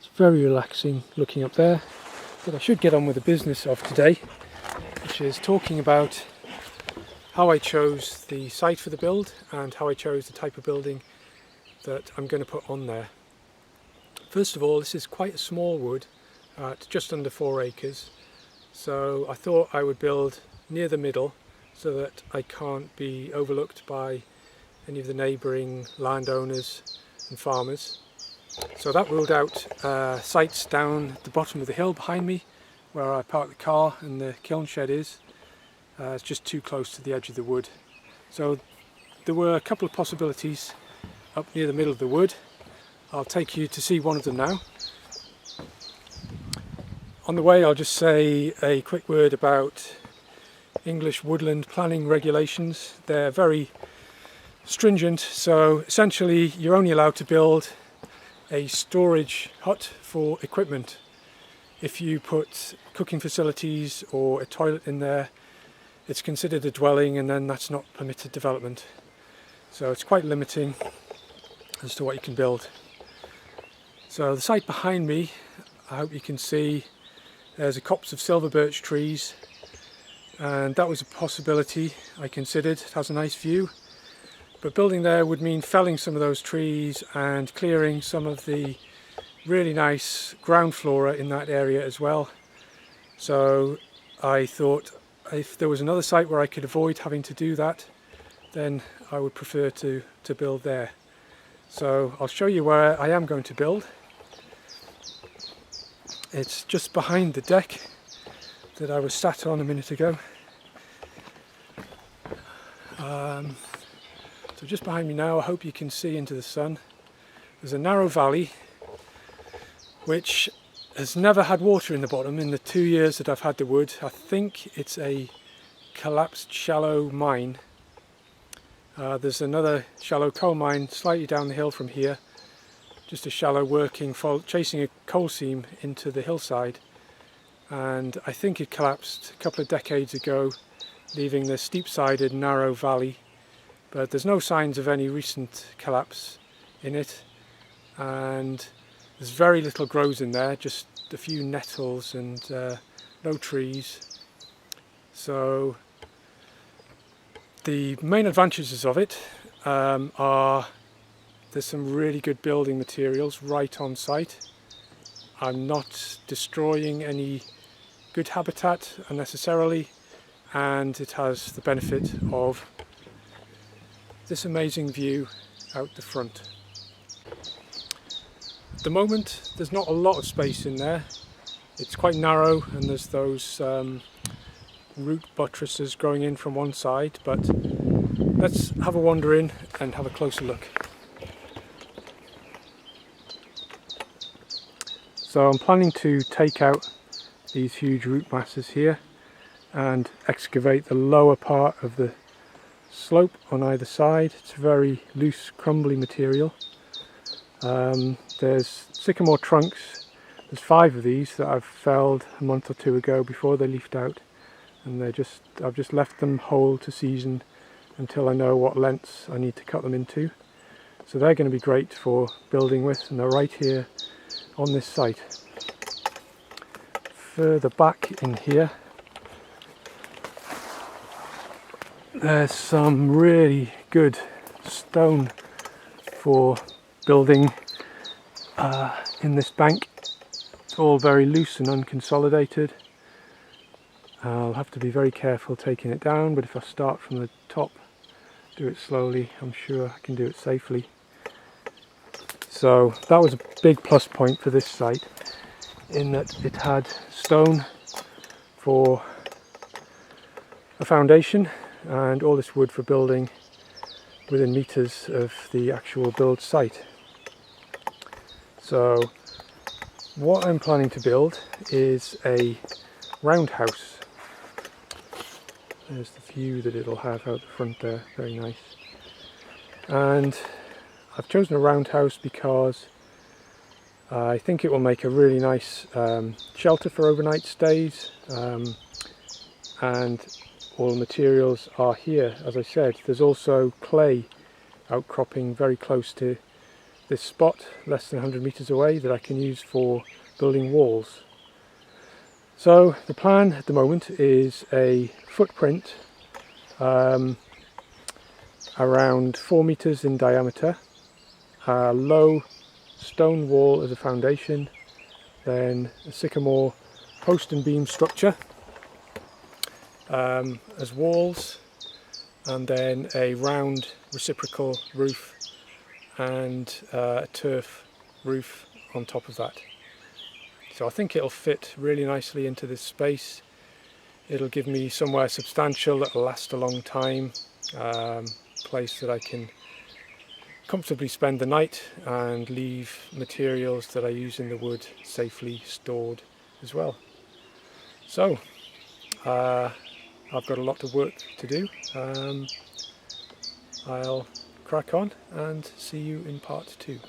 It's very relaxing looking up there, but I should get on with the business of today, which is talking about how I chose the site for the build and how I chose the type of building that I'm going to put on there. First of all, this is quite a small wood at just under 4 acres, so I thought I would build near the middle so that I can't be overlooked by any of the neighbouring landowners and farmers. So that ruled out sites down at the bottom of the hill behind me where I park the car and the kiln shed is. It's just too close to the edge of the wood. So there were a couple of possibilities up near the middle of the wood. I'll take you to see one of them now. On the way I'll just say a quick word about English woodland planning regulations. They're very stringent, so essentially you're only allowed to build a storage hut for equipment. If you put cooking facilities or a toilet in there, it's considered a dwelling and then that's not permitted development. So it's quite limiting as to what you can build. So the site behind me, I hope you can see, there's a copse of silver birch trees, and that was a possibility I considered. It has a nice view, but building there would mean felling some of those trees and clearing some of the really nice ground flora in that area as well. So I thought if there was another site where I could avoid having to do that, then I would prefer to build there. So I'll show you where I am going to build. It's just behind the deck that I was sat on a minute ago. So just behind me now, I hope you can see into the sun. There's a narrow valley which has never had water in the bottom in the 2 years that I've had the wood. I think it's a collapsed shallow mine. There's another shallow coal mine slightly down the hill from here, just a shallow working, chasing a coal seam into the hillside, and I think it collapsed a couple of decades ago, leaving the steep-sided narrow valley, but there's no signs of any recent collapse in it, and there's very little grows in there, just a few nettles and no trees. So the main advantages of it are there's some really good building materials right on site. I'm not destroying any good habitat unnecessarily, and it has the benefit of this amazing view out the front. At the moment there's not a lot of space in there. It's quite narrow and there's those root buttresses growing in from one side, but let's have a wander in and have a closer look. So I'm planning to take out these huge root masses here and excavate the lower part of the slope on either side. It's very loose, crumbly material. There's sycamore trunks. There's 5 of these that I've felled a month or 2 ago before they leafed out, and I've just left them whole to season until I know what lengths I need to cut them into. So they're going to be great for building with, and they're right here on this site. Further back in here, there's some really good stone for building in this bank. It's all very loose and unconsolidated. I'll have to be very careful taking it down, but if I start from the top, do it slowly, I'm sure I can do it safely. So that was a big plus point for this site, in that it had stone for a foundation and all this wood for building within meters of the actual build site. So what I'm planning to build is a roundhouse. There's the view that it'll have out the front there, very nice. And I've chosen a roundhouse because I think it will make a really nice shelter for overnight stays, and all the materials are here. As I said, there's also clay outcropping very close to this spot less than 100 meters away that I can use for building walls. So the plan at the moment is a footprint around 4 meters in diameter, a low stone wall as a foundation, then a sycamore post and beam structure as walls, and then a round reciprocal roof and a turf roof on top of that. So I think it'll fit really nicely into this space. It'll give me somewhere substantial that'll last a long time, place that I can comfortably spend the night and leave materials that I use in the wood safely stored as well. So I've got a lot of work to do. I'll crack on and see you in part 2.